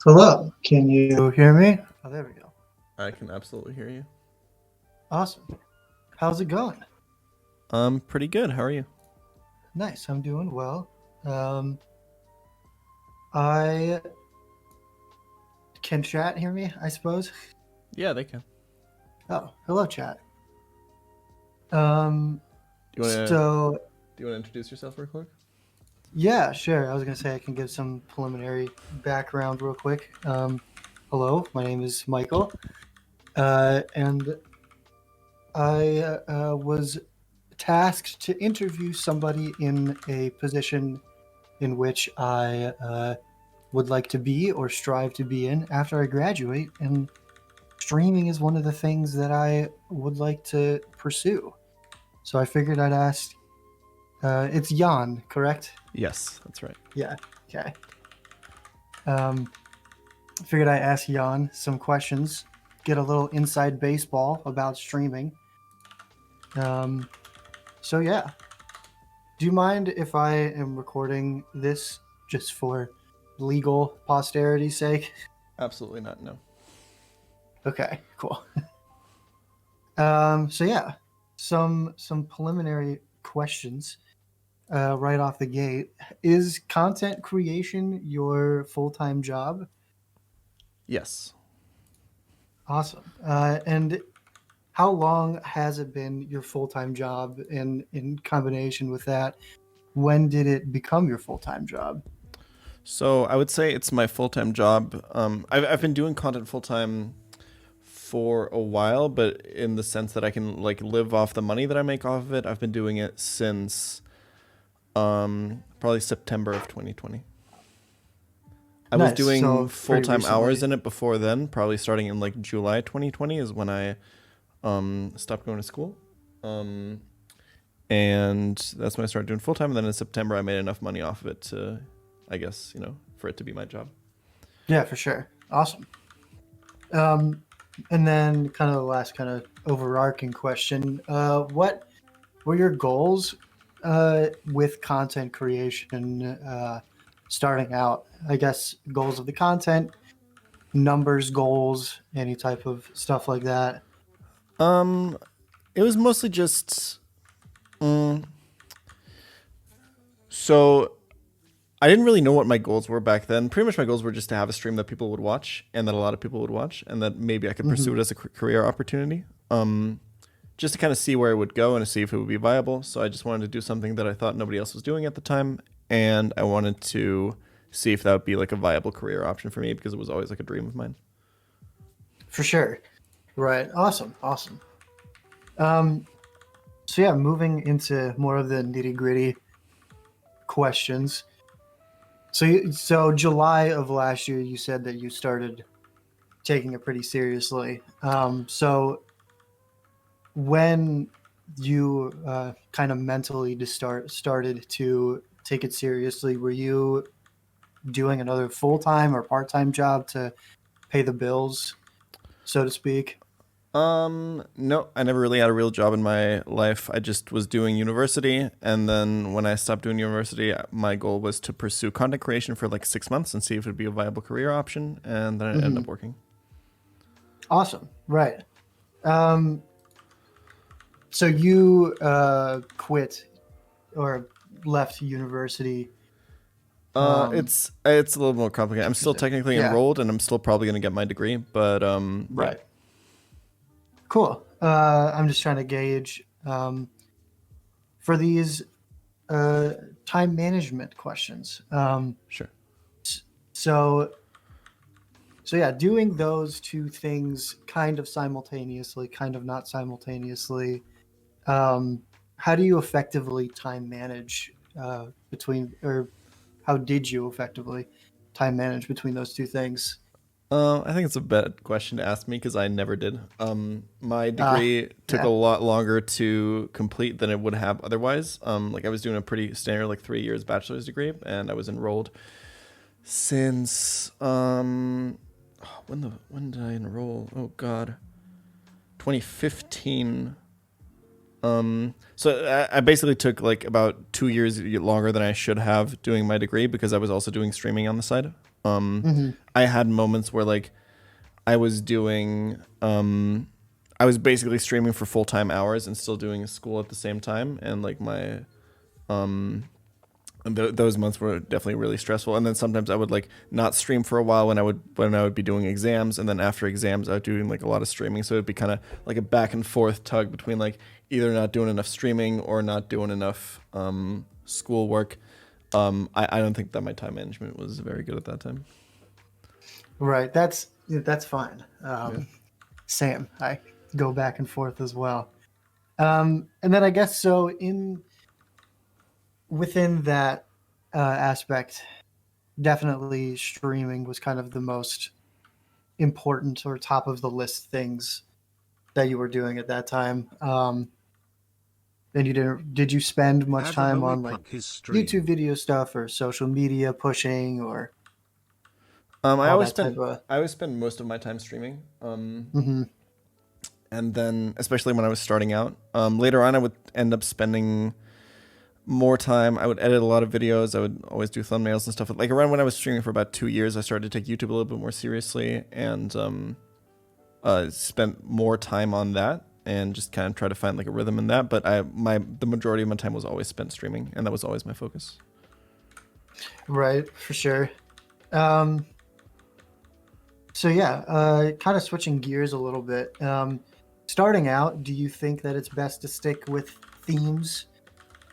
Hello, can you hear me? Oh, there we go. I can absolutely hear you. Awesome. How's it going? Pretty good. How are you? Nice, I'm doing well. Um, I can chat hear me, I suppose. Yeah, they can. Oh, hello, chat. Um, Do you wanna so do you wanna introduce yourself real quick? yeah, sure. I was gonna say I can give some preliminary background real quick. Hello, my name is Michael, and I was tasked to interview somebody in a position in which I would like to be or strive to be in after I graduate. And streaming is one of the things that I would like to pursue. So I figured I'd ask. It's Jan, correct? Yes, that's right. Yeah. Okay. Um, I figured I'd ask Jan some questions, get a little inside baseball about streaming. Um, so yeah. Do you mind if I am recording this just for legal posterity's sake? Absolutely not. No. Okay, cool. So yeah, some preliminary questions right off the gate. Is content creation your full-time job? Yes. Awesome. And how long has it been your full-time job? And in combination with that, when did it become your full-time job? So I would say it's my full-time job. I've been doing content full-time for a while, but in the sense that I can like live off the money that I make off of it, I've been doing it since probably September of 2020. I was Nice. doing So pretty full-time hours recently. in it before then, probably starting in like July 2020 is when I stopped going to school. And that's when I started doing full time. And then in September, I made enough money off of it to, I guess, for it to be my job. Yeah, for sure. Awesome. Um, and then kind of the last kind of overarching question. What were your goals with content creation starting out? I guess goals of the content, numbers goals, any type of stuff like that. Um, it was mostly just, mm, so I didn't really know what my goals were back then. Pretty much my goals were just to have a stream that people would watch and that a lot of people would watch and that maybe I could pursue Hmm. it as a career opportunity. Just to kind of see where it would go and to see if it would be viable. So I just wanted to do something that I thought nobody else was doing at the time. And I wanted to see if that would be like a viable career option for me because it was always like a dream of mine. For sure. Right. Awesome. Awesome. Um, so yeah, moving into more of the nitty gritty questions. So July of last year, you said that you started taking it pretty seriously. So when you kind of mentally to started to take it seriously, were you doing another full-time or part-time job to pay the bills, so to speak? No, I never really had a real job in my life. I just was doing university. And then when I stopped doing university, my goal was to pursue content creation for like 6 months and see if it would be a viable career option. And then it ended Hmm. up working. Awesome. Right. Um, so you quit or left university. It's a little more complicated. I'm still Interesting. technically Yeah. enrolled and I'm still probably going to get my degree. But yeah, Right. Cool. I'm just trying to gauge for these uh, time management questions. sure. So, so yeah, doing those two things kind of simultaneously, kind of not simultaneously. Um, how do you effectively time manage between, or how did you effectively time manage between those two things? I think it's a bad question to ask me because I never did. My Ah, degree took a yeah. lot longer to complete than it would have otherwise. Like I was doing a pretty standard like 3 years bachelor's degree, and I was enrolled since when did I enroll? Oh God, 2015. So I basically took like about 2 years longer than I should have doing my degree because I was also doing streaming on the side. Um, Hmm. I had moments where like I was doing I was basically streaming for full-time hours and still doing school at the same time, and like my those months were definitely really stressful. And then sometimes I would like not stream for a while when I would be doing exams, and then after exams I was doing like a lot of streaming. So it'd be kind of like a back and forth tug between like either not doing enough streaming or not doing enough schoolwork. I don't think that my time management was very good at that time. Right. That's fine. Yeah. Same. I go back and forth as well. And then I guess so in within that aspect, definitely streaming was kind of the most important or top of the list things that you were doing at that time. And you did you spend much Had a time homie on like plug his stream. YouTube video stuff or social media pushing or I all always that type spend of? I always spend most of my time streaming. Mhm. And then especially when I was starting out, later on I would end up spending more time. I would edit a lot of videos. I would always do thumbnails and stuff. Like around when I was streaming for about 2 years, I started to take YouTube a little bit more seriously, and spent more time on that and just kind of try to find like a rhythm in that. But the majority of my time was always spent streaming, and that was always my focus. Right, for sure. Um, so yeah, kind of switching gears a little bit. Starting out, do you think that it's best to stick with themes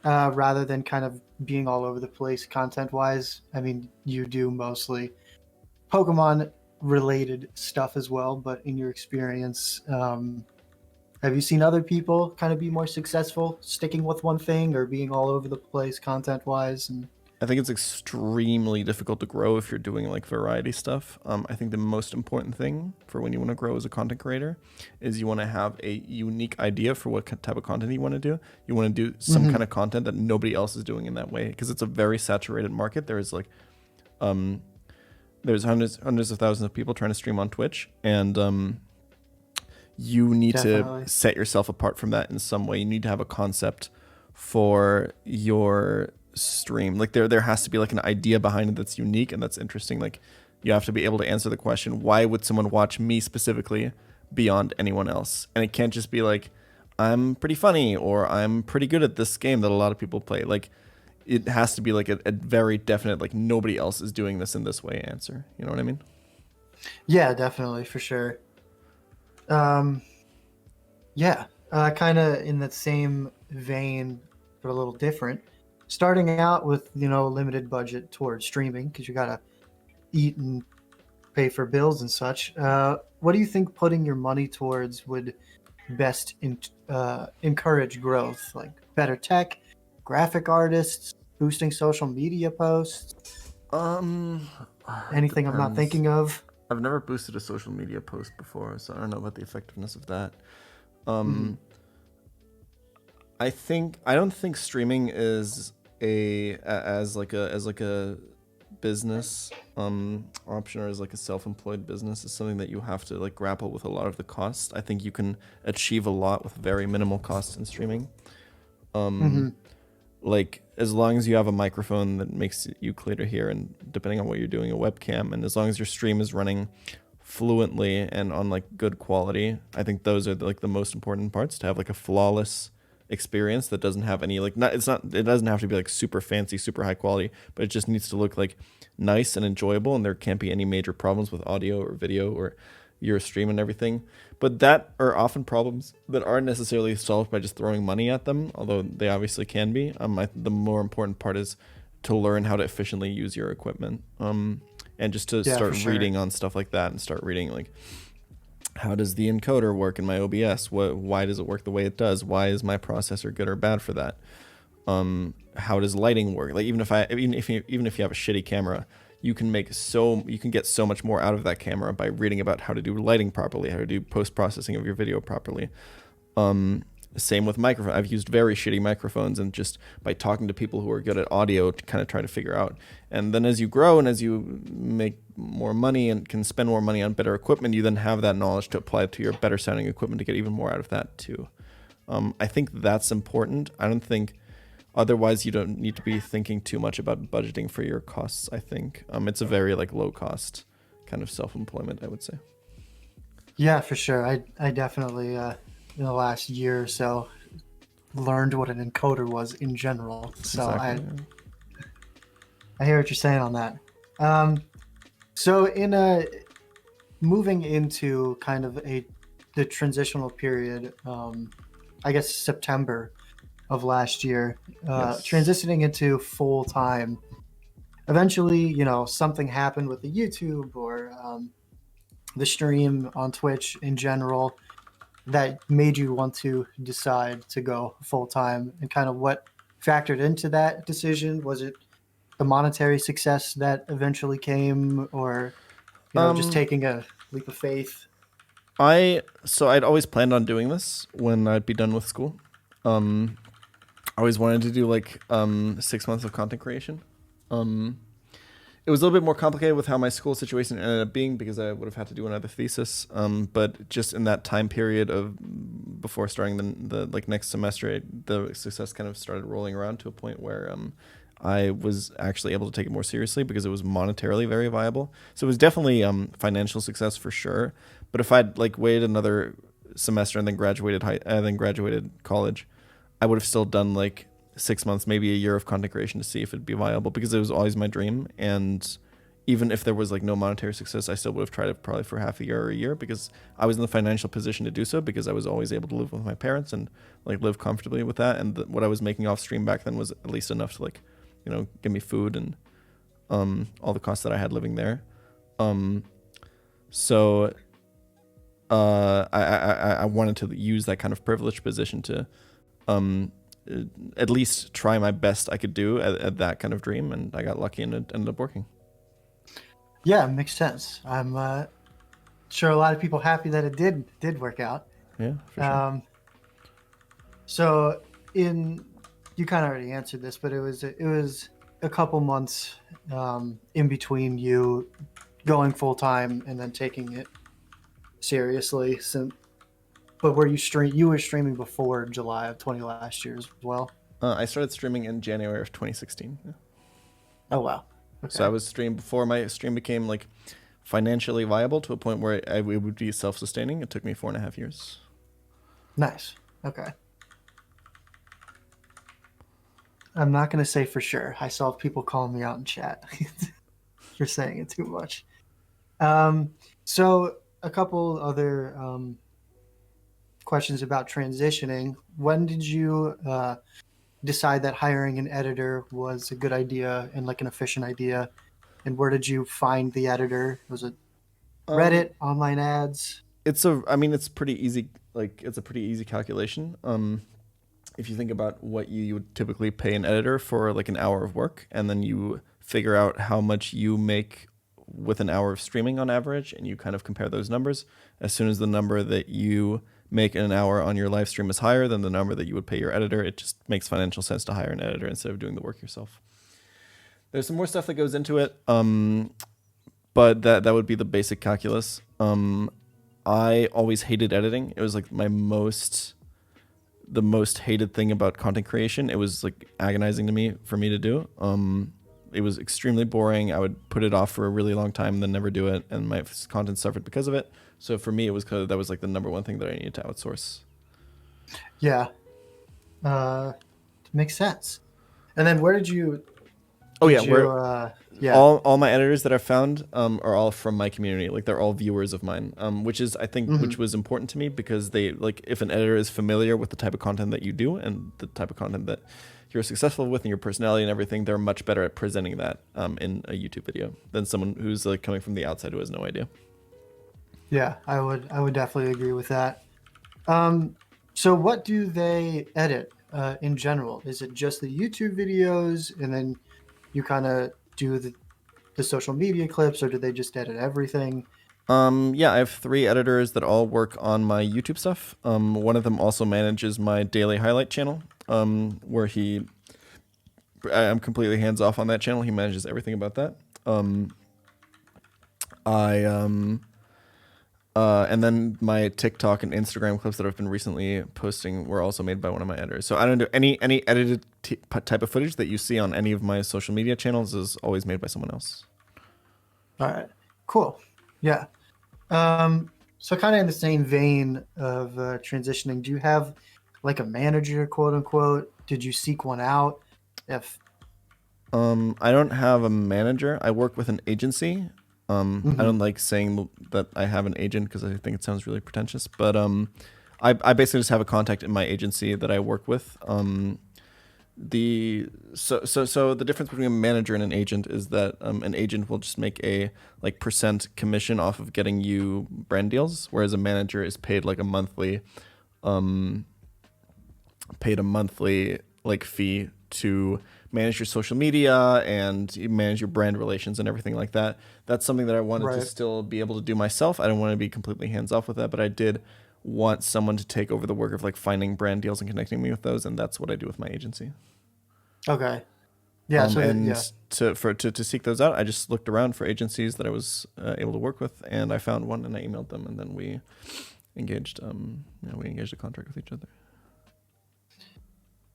rather than kind of being all over the place content-wise? I mean, you do mostly Pokemon-related stuff as well, but in your experience, have you seen other people kind of be more successful sticking with one thing or being all over the place content-wise? And I think it's extremely difficult to grow if you're doing like variety stuff. I think the most important thing for when you want to grow as a content creator is you want to have a unique idea for what type of content you want to do. You want to do some kind of content that nobody else is doing in that way, because it's a very saturated market. There's like, there's hundreds of thousands of people trying to stream on Twitch, and you need Definitely. to set yourself apart from that in some way. You need to have a concept for your stream. Like there has to be like an idea behind it that's unique and that's interesting. Like you have to be able to answer the question, why would someone watch me specifically beyond anyone else? And it can't just be like, I'm pretty funny or I'm pretty good at this game that a lot of people play. Like it has to be like a very definite, like nobody else is doing this in this way answer. You know what I mean? Yeah, definitely, for sure. Yeah, kind of in that same vein, but a little different. Starting out with limited budget towards streaming because you gotta eat and pay for bills and such. What do you think putting your money towards would best encourage growth? Like better tech, graphic artists, boosting social media posts, anything I'm not Depends. thinking of? I've never boosted a social media post before, so I don't know about the effectiveness of that. Mhm. I don't think streaming is as like a business option, or as like a self-employed business, is something that you have to like grapple with a lot of the costs. I think you can achieve a lot with very minimal costs in streaming. Like as long as you have a microphone that makes you clear to hear, and depending on what you're doing, a webcam, and as long as your stream is running fluently and on like good quality, I think those are like the most important parts, to have like a flawless experience that doesn't have any like it doesn't have to be like super fancy, super high quality, but it just needs to look like nice and enjoyable, and there can't be any major problems with audio or video or your stream and everything. But that are often problems that aren't necessarily solved by just throwing money at them, although they obviously can be. The more important part is to learn how to efficiently use your equipment, and just to Yeah, start for sure. reading on stuff like that, and start reading like, how does the encoder work in my OBS? Why does it work the way it does? Why is my processor good or bad for that? How does lighting work? Like even if you have a shitty camera, you can get so much more out of that camera by reading about how to do lighting properly, how to do post processing of your video properly. Same with microphone. I've used very shitty microphones, and just by talking to people who are good at audio to kind of try to figure out. And then as you grow and as you make more money and can spend more money on better equipment, you then have that knowledge to apply to your better sounding equipment to get even more out of that too. I think that's important. I don't think otherwise you don't need to be thinking too much about budgeting for your costs. I think it's a very like low cost kind of self-employment, I would say. Yeah, for sure. I definitely in the last year or so learned what an encoder was in general. So Exactly. I hear what you're saying on that. So in moving into kind of the transitional period, I guess September of last year, Yes. transitioning into full time. Eventually, something happened with the YouTube or the stream on Twitch in general that made you want to decide to go full time, and kind of what factored into that decision? Was it the monetary success that eventually came, or just taking a leap of faith? So I'd always planned on doing this when I'd be done with school. I always wanted to do like 6 months of content creation. It was a little bit more complicated with how my school situation ended up being because I would have had to do another thesis. But just in that time period of before starting the like next semester, the success kind of started rolling around to a point where I was actually able to take it more seriously because it was monetarily very viable. So it was definitely financial success for sure. But if I'd like waited another semester and then graduated college, I would have still done like 6 months, maybe a year of content creation to see if it'd be viable because it was always my dream. And even if there was like no monetary success, I still would have tried it probably for half a year or a year because I was in the financial position to do so because I was always able to live with my parents and like live comfortably with that. And what I was making off stream back then was at least enough to like, give me food and all the costs that I had living there. So I wanted to use that kind of privileged position to at least try my best I could do at that kind of dream, and I got lucky and it ended up working. Yeah, it makes sense. I'm sure a lot of people happy that it did work out. Yeah, for sure. So you kind of already answered this, but it was a couple months in between you going full time and then taking it seriously. But were you were streaming before July of 20 last year as well? I started streaming in January of 2016. Yeah. Oh wow. Okay. So I was streamed before my stream became like financially viable to a point where it would be self-sustaining. It took me 4.5 years. Nice. Okay. I'm not going to say for sure. I saw people calling me out in chat for saying it too much. So a couple other questions about transitioning. When did you decide that hiring an editor was a good idea and like an efficient idea? And where did you find the editor? Was it Reddit, online ads? It's pretty easy. Like it's a pretty easy calculation. If you think about what you would typically pay an editor for like an hour of work, and then you figure out how much you make with an hour of streaming on average, and you kind of compare those numbers, as soon as the number that you make in an hour on your live stream is higher than the number that you would pay your editor, it just makes financial sense to hire an editor instead of doing the work yourself. There's some more stuff that goes into it, but that would be the basic calculus. I always hated editing. It was like the most hated thing about content creation. It was like agonizing to me for me to do. It was extremely boring. I would put it off for a really long time and then never do it, and my content suffered because of it. So for me, that was like the number one thing that I needed to outsource. Yeah. Makes sense. And then where did you... Yeah. All my editors that I've found are all from my community. Like they're all viewers of mine, which is I think which was important to me because they like if an editor is familiar with the type of content that you do and the type of content that you're successful with and your personality and everything, they're much better at presenting that in a YouTube video than someone who's like coming from the outside who has no idea. Yeah, I would definitely agree with that. So what do they edit in general? Is it just the YouTube videos and then you kind of do the social media clips, or do they just edit everything? Yeah, I have 3 editors that all work on my YouTube stuff. One of them also manages my daily highlight channel, where I'm completely hands off on that channel. He manages everything about that. And then my TikTok and Instagram clips that I've been recently posting were also made by one of my editors. So I don't do any edited type of footage that you see on any of my social media channels is always made by someone else. All right, cool. Yeah. So kind of in the same vein of transitioning, do you have like a manager, quote unquote? Did you seek one out? If I don't have a manager. I work with an agency. I hmm don't like saying that I have an agent because I think it sounds really pretentious. But I basically just have a contact in my agency that I work with. So the difference between a manager and an agent is that an agent will just make a like percent commission off of getting you brand deals, whereas a manager is paid like a monthly um, like fee to manage your social media and manage your brand relations and everything like that. That's something that I wanted to right. still be able to do myself. I don't want to be completely hands off with that, but I did want someone to take over the work of like finding brand deals and connecting me with those, and that's what I do with my agency. Okay. Yeah. And Yeah. to seek those out, I just looked around for agencies that I was able to work with, and I found one, and I emailed them, and then we engaged we engaged a contract with each other.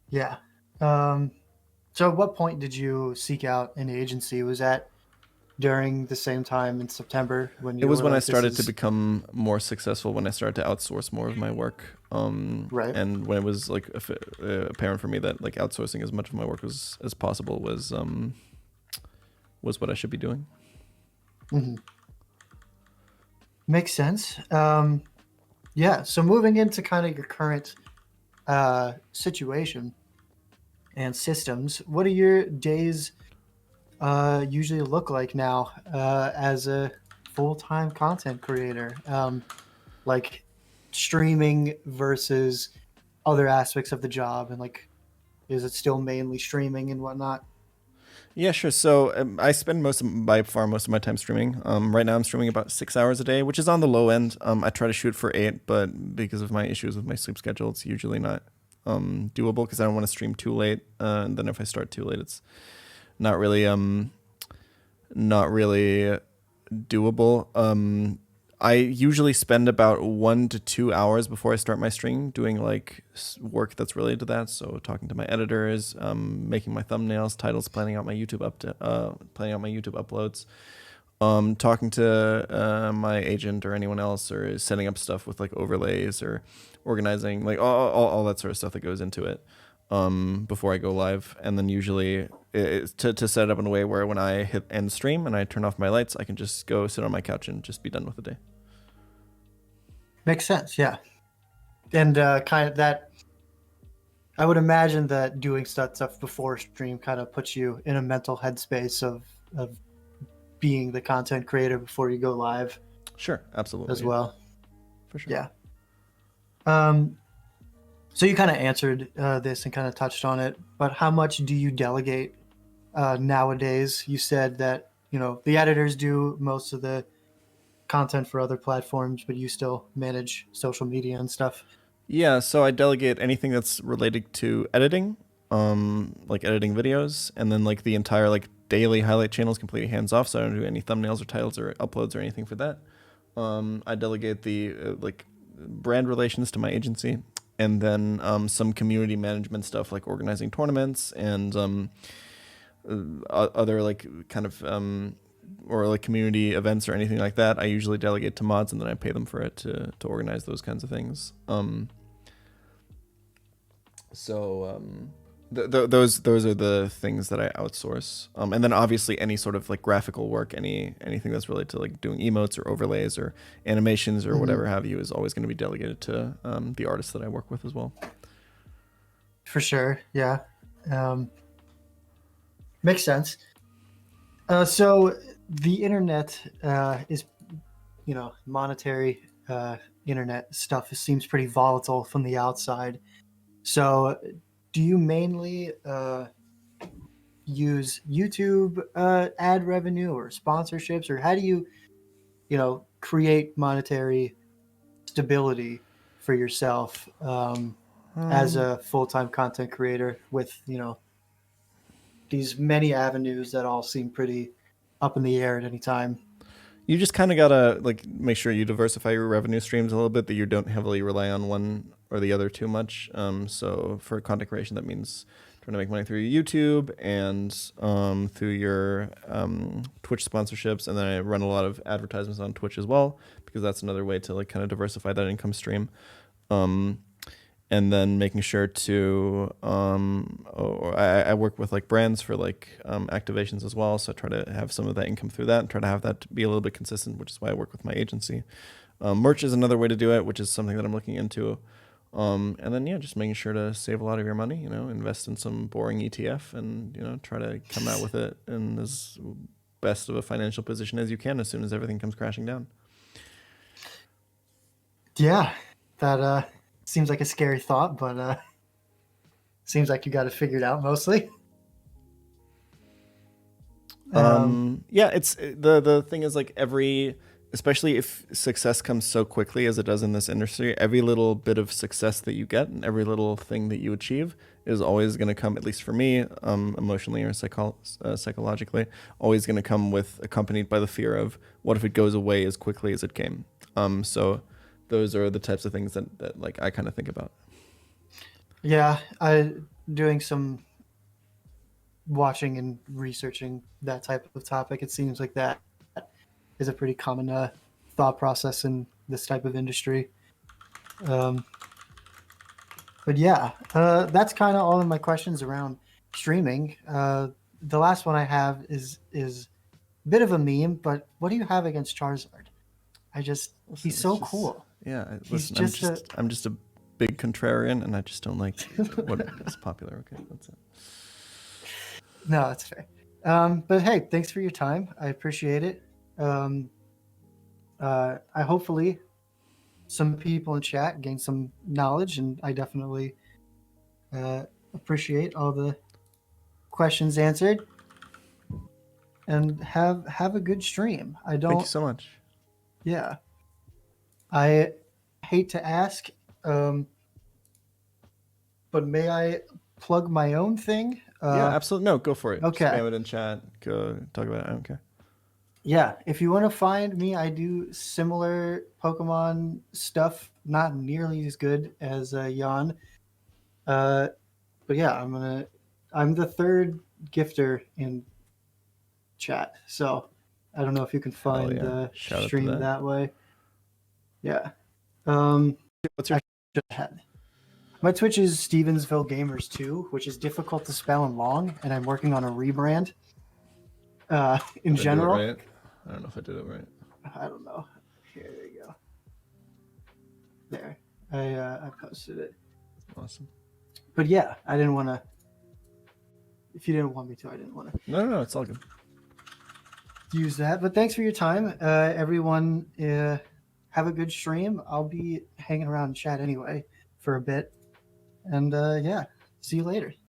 Yeah. Um, so at what point did you seek out an agency? Was that during the same time in September when It you was were when I like, this started to is become more successful, when I started to outsource more of my work, right? and when it was like apparent for me that like outsourcing as much of my work as possible was what I should be doing. hmm Makes sense. Yeah. So moving into kind of your current situation and systems, what do your days usually look like now as a full-time content creator? Like streaming versus other aspects of the job, and like, is it still mainly streaming and whatnot? Yeah, sure. So I spend by far most of my time streaming. Right now I'm streaming about 6 hours a day, which is on the low end. I try to shoot for 8, but because of my issues with my sleep schedule, it's usually not doable because I don't want to stream too late. And then if I start too late, it's not really not really doable. I usually spend about 1 to 2 hours before I start my stream doing like work that's related to that. So talking to my editors, making my thumbnails, titles, planning out my YouTube uploads, talking to my agent or anyone else, or setting up stuff with like overlays or organizing like all that sort of stuff that goes into it before I go live. And then usually it's to set it up in a way where when I hit end stream and I turn off my lights, I can just go sit on my couch and just be done with the day. Makes sense, yeah. And kind of that, I would imagine that doing stuff before stream kind of puts you in a mental headspace of being the content creator before you go live Sure, as absolutely, well. for sure. Yeah. Um, so you kind of answered this and kind of touched on it, but how much do you delegate nowadays? You said that, the editors do most of the content for other platforms, but you still manage social media and stuff. Yeah, so I delegate anything that's related to editing, like editing videos, and then like the entire like daily highlight channel is completely hands off. So I don't do any thumbnails or titles or uploads or anything for that. I delegate the like brand relations to my agency, and then some community management stuff like organizing tournaments and other like kind of or like community events or anything like that. I usually delegate to mods, and then I pay them for it to organize those kinds of things. So those are the things that I outsource, and then obviously any sort of like graphical work, anything that's related to like doing emotes or overlays or animations or hmm whatever have you, is always going to be delegated to the artists that I work with as well. For sure. Yeah. Um, Makes sense. So the internet is, monetary internet stuff seems pretty volatile from the outside. So do you mainly use YouTube ad revenue or sponsorships, or how do you, create monetary stability for yourself as Um, a full-time content creator with, these many avenues that all seem pretty up in the air at any time? you just kind of gotta like make sure you diversify your revenue streams a little bit, that you don't heavily rely on one or the other too much. So for content creation, that means trying to make money through YouTube and through your Twitch sponsorships, and then I run a lot of advertisements on Twitch as well, because that's another way to like kind of diversify that income stream. And then making sure to I work with like brands for like activations as well, so I try to have some of that income through that and try to have that be a little bit consistent, which is why I work with my agency. Merch is another way to do it, which is something that I'm looking into. And then just making sure to save a lot of your money, invest in some boring ETF, and try to come out with it in as best of a financial position as you can as soon as everything comes crashing down. Yeah, that seems like a scary thought, but seems like you got it figured out mostly. It's the thing is like especially if success comes so quickly as it does in this industry, every little bit of success that you get and every little thing that you achieve is always going to come, at least for me, emotionally or psychologically, always going to come with accompanied by the fear of what if it goes away as quickly as it came. So those are the types of things that like I kind of think about. Yeah, I doing some watching and researching that type of topic. It seems like that is a pretty common thought process in this type of industry. But yeah, that's kind of all of my questions around streaming. The last one I have is a bit of a meme, but what do you have against Charizard? He's so cool. Yeah, Listen, I'm just a big contrarian, and I just don't like what is popular. Okay, that's it. No, that's fair. But hey, thanks for your time. I appreciate it. I hopefully some people in chat gain some knowledge, and I definitely appreciate all the questions answered. And have a good stream. Thank you so much. Yeah, I hate to ask, but may I plug my own thing? Yeah, absolutely. No, go for it. Okay. Spam it in chat. Go talk about it. I don't care. Yeah, if you want to find me, I do similar Pokemon stuff, not nearly as good as Jan. But yeah, I'm the third gifter in chat, so I don't know if you can find the stream that way. Yeah. What's your My Twitch is StevensvilleGamers 2, which is difficult to spell and long, and I'm working on a rebrand. In general, right? I don't know if I did it right. I don't know. Here we go. There, I posted it. Awesome. But yeah, I didn't want to. If you didn't want me to, I didn't want to. No, it's all good. Use that. But thanks for your time, everyone. Have a good stream. I'll be hanging around in chat anyway for a bit, and yeah, see you later.